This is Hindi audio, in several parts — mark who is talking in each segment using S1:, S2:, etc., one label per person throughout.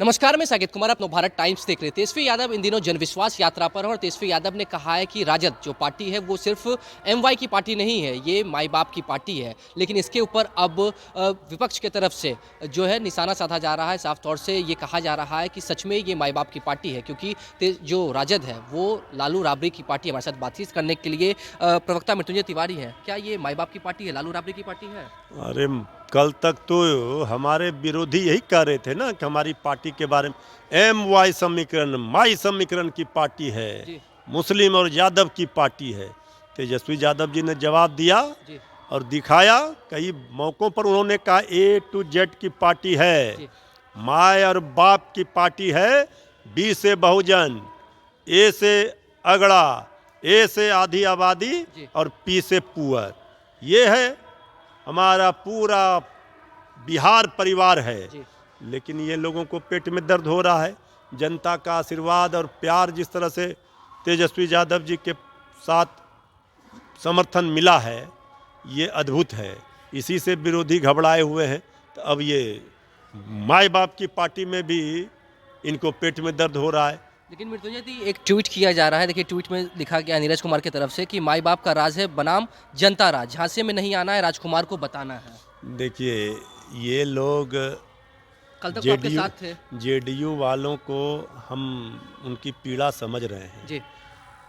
S1: नमस्कार, मैं साकेत कुमार, आप नवभारत टाइम्स देख रहे हैं। तेजस्वी यादव इन दिनों जनविश्वास यात्रा पर हैं और तेजस्वी यादव ने कहा है कि राजद जो पार्टी है वो सिर्फ एमवाई की पार्टी नहीं है, ये माई बाप की पार्टी है। लेकिन इसके ऊपर अब विपक्ष की तरफ से जो है निशाना साधा जा रहा है। साफ तौर से ये कहा जा रहा है कि सच में ये माई बाप की पार्टी है, क्योंकि जो राजद है वो लालू राबड़ी की पार्टी। हमारे साथ बातचीत करने के लिए प्रवक्ता मृत्युंजय तिवारी हैं। क्या ये माई बाप की पार्टी है, लालू राबड़ी की पार्टी है?
S2: अरे कल तक तो हमारे विरोधी यही कह रहे थे ना कि हमारी पार्टी के बारे में एम वाई समीकरण माई समीकरण की पार्टी है, मुस्लिम और यादव की पार्टी है। तेजस्वी यादव जी ने जवाब दिया और दिखाया। कई मौक़ों पर उन्होंने कहा ए टू जेड की पार्टी है, माँ और बाप की पार्टी है। बी से बहुजन, ए से अगड़ा, ए से आधी आबादी और पी से पुअर। ये है हमारा पूरा बिहार परिवार है। लेकिन ये लोगों को पेट में दर्द हो रहा है। जनता का आशीर्वाद और प्यार जिस तरह से तेजस्वी यादव जी के साथ समर्थन मिला है, ये अद्भुत है। इसी से विरोधी घबराए हुए हैं। तो अब ये माई बाप की पार्टी में भी इनको पेट में दर्द हो रहा है।
S1: लेकिन मृत्युंजय जी, एक ट्वीट किया जा रहा है। देखिए, ट्वीट में लिखा गया नीरज कुमार की तरफ से कि माई बाप का राज है बनाम जनता राज, झांसे में नहीं आना है, राजकुमार को बताना है।
S2: देखिए, ये लोग
S1: कल तक तो आपके साथ थे।
S2: जेडीयू वालों को हम उनकी पीड़ा समझ रहे हैं
S1: जी।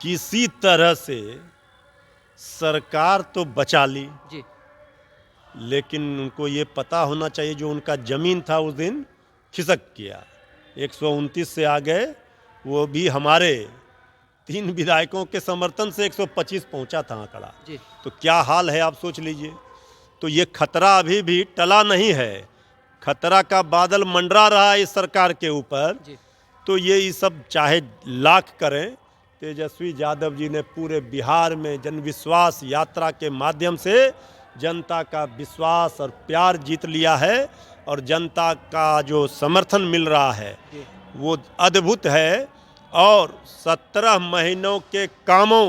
S2: किसी तरह से सरकार तो बचा ली
S1: जी।
S2: लेकिन उनको ये पता होना चाहिए जो उनका जमीन था उस दिन खिसक गया। 129 से आ गए, वो भी हमारे 3 विधायकों के समर्थन से 125 पहुंचा था आंकड़ा। तो क्या हाल है आप सोच लीजिए। तो ये खतरा अभी भी टला नहीं है, खतरा का बादल मंडरा रहा है इस सरकार के ऊपर। तो ये सब चाहे लाख करें, तेजस्वी यादव जी ने पूरे बिहार में जनविश्वास यात्रा के माध्यम से जनता का विश्वास और प्यार जीत लिया है। और जनता का जो समर्थन मिल रहा है वो अद्भुत है। और 17 महीनों के कामों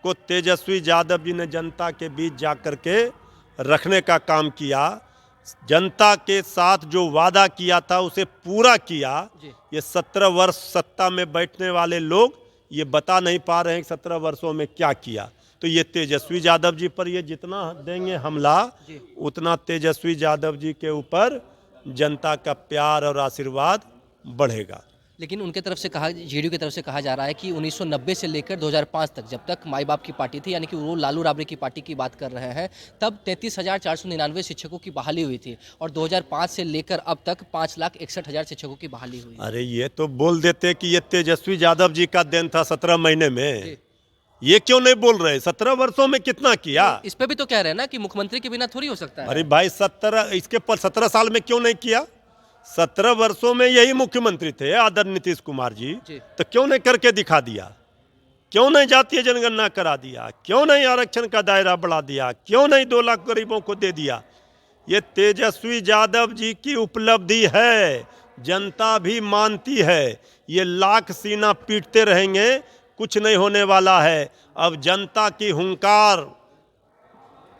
S2: को तेजस्वी यादव जी ने जनता के बीच जाकर के रखने का काम किया। जनता के साथ जो वादा किया था उसे पूरा किया। ये 17 वर्ष सत्ता में बैठने वाले लोग ये बता नहीं पा रहे हैं कि 17 वर्षों में क्या किया। तो ये तेजस्वी यादव जी पर ये जितना देंगे हमला, उतना तेजस्वी यादव जी के ऊपर जनता का प्यार और आशीर्वाद बढ़ेगा।
S1: लेकिन उनके तरफ से कहा, जेडीयू की तरफ से कहा जा रहा है कि 1990 से लेकर 2005 तक, जब तक माई बाप की पार्टी थी, यानी कि वो लालू राबड़ी की पार्टी की बात कर रहे हैं, तब 33,499 शिक्षकों की बहाली हुई थी और 2005 से लेकर अब तक 5,61,000 शिक्षकों की बहाली हुई।
S2: अरे ये तो बोल देते कि ये तेजस्वी यादव जी का देन था 17 महीने में। ये क्यों नहीं बोल रहे? 17 वर्षों में कितना किया?
S1: इस पे भी तो कह रहे हैं ना कि मुख्यमंत्री के बिना थोड़ी हो सकता है।
S2: अरे भाई, 17 इसके पर 17 साल में क्यों नहीं किया? 17 वर्षों में यही मुख्यमंत्री थे आदरणीय नीतीश कुमार जी। तो क्यों नहीं करके दिखा दिया? क्यों नहीं जातीय जनगणना करा दिया? क्यों नहीं आरक्षण का दायरा बढ़ा दिया? क्यों नहीं 2 लाख गरीबों को दे दिया? ये तेजस्वी यादव जी की उपलब्धि है, जनता भी मानती है। ये लाख सीना पीटते रहेंगे, कुछ नहीं होने वाला है। अब जनता की हुंकार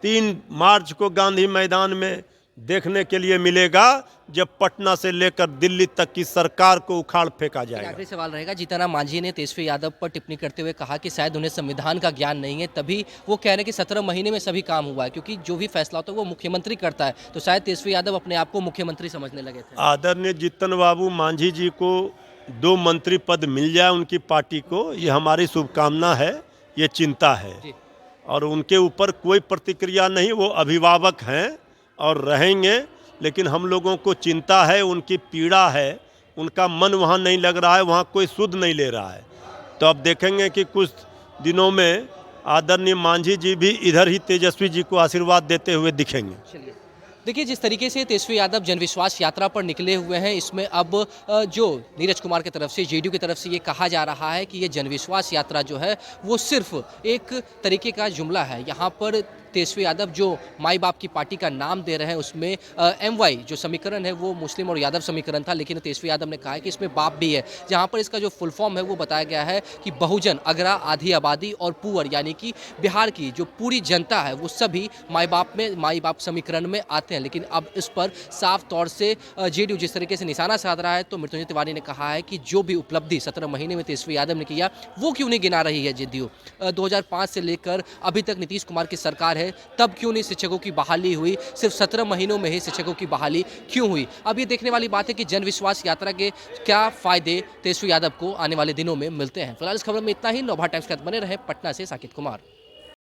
S2: 3 मार्च को गांधी मैदान में देखने के लिए मिलेगा, जब पटना से लेकर दिल्ली तक की सरकार को उखाड़ फेंका जाएगा।
S1: आखिरी सवाल रहेगा, जीतनराम मांझी ने तेजस्वी यादव पर टिप्पणी करते हुए कहा कि शायद उन्हें संविधान का ज्ञान नहीं है, तभी वो कह रहे हैं कि 17 महीने में सभी काम हुआ है, क्योंकि जो भी फैसला होता है वो मुख्यमंत्री करता है। तो शायद तेजस्वी यादव अपने आप को मुख्यमंत्री समझने लगे थे।
S2: आदरणीय जीतन बाबू मांझी जी को 2 मंत्री पद मिल जाए उनकी पार्टी को, ये हमारी शुभकामना है, ये चिंता है। और उनके ऊपर कोई प्रतिक्रिया नहीं, वो अभिभावक हैं और रहेंगे। लेकिन हम लोगों को चिंता है, उनकी पीड़ा है, उनका मन वहाँ नहीं लग रहा है, वहाँ कोई सुध नहीं ले रहा है। तो अब देखेंगे कि कुछ दिनों में आदरणीय मांझी जी भी इधर ही तेजस्वी जी को आशीर्वाद देते हुए दिखेंगे।
S1: देखिए, जिस तरीके से तेजस्वी यादव जनविश्वास यात्रा पर निकले हुए हैं, इसमें अब जो नीरज कुमार की तरफ से, जेडीयू की तरफ से ये कहा जा रहा है कि ये जनविश्वास यात्रा जो है वो सिर्फ एक तरीके का जुमला है। यहाँ पर तेजस्वी यादव जो माई बाप की पार्टी का नाम दे रहे हैं उसमें MY जो समीकरण है वो मुस्लिम और यादव समीकरण था, लेकिन तेजस्वी यादव ने कहा है कि इसमें बाप भी है, जहां पर इसका जो फुल फॉर्म है वो बताया गया है कि बहुजन, अगरा, आधी आबादी और पुअर, यानी कि बिहार की जो पूरी जनता है वो सभी माई बाप समीकरण में आते हैं। लेकिन अब इस पर साफ तौर से JDU जिस तरीके से निशाना साध रहा है, तो मृत्युंजय तिवारी ने कहा है कि जो भी उपलब्धि 17 महीने में तेजस्वी यादव ने किया वो क्यों नहीं गिना रही है JDU। 2005 से लेकर अभी तक नीतीश कुमार की सरकार है, तब क्यों नहीं शिक्षकों की बहाली हुई, सिर्फ 17 महीनों में ही शिक्षकों की बहाली क्यों हुई। अब ये देखने वाली बात है कि जन विश्वास यात्रा के क्या फायदे तेजस्वी यादव को आने वाले दिनों में मिलते हैं। फिलहाल इस खबर में इतना ही। नवभारत टाइम्स के साथ बने रहे। पटना से साकिब कुमार।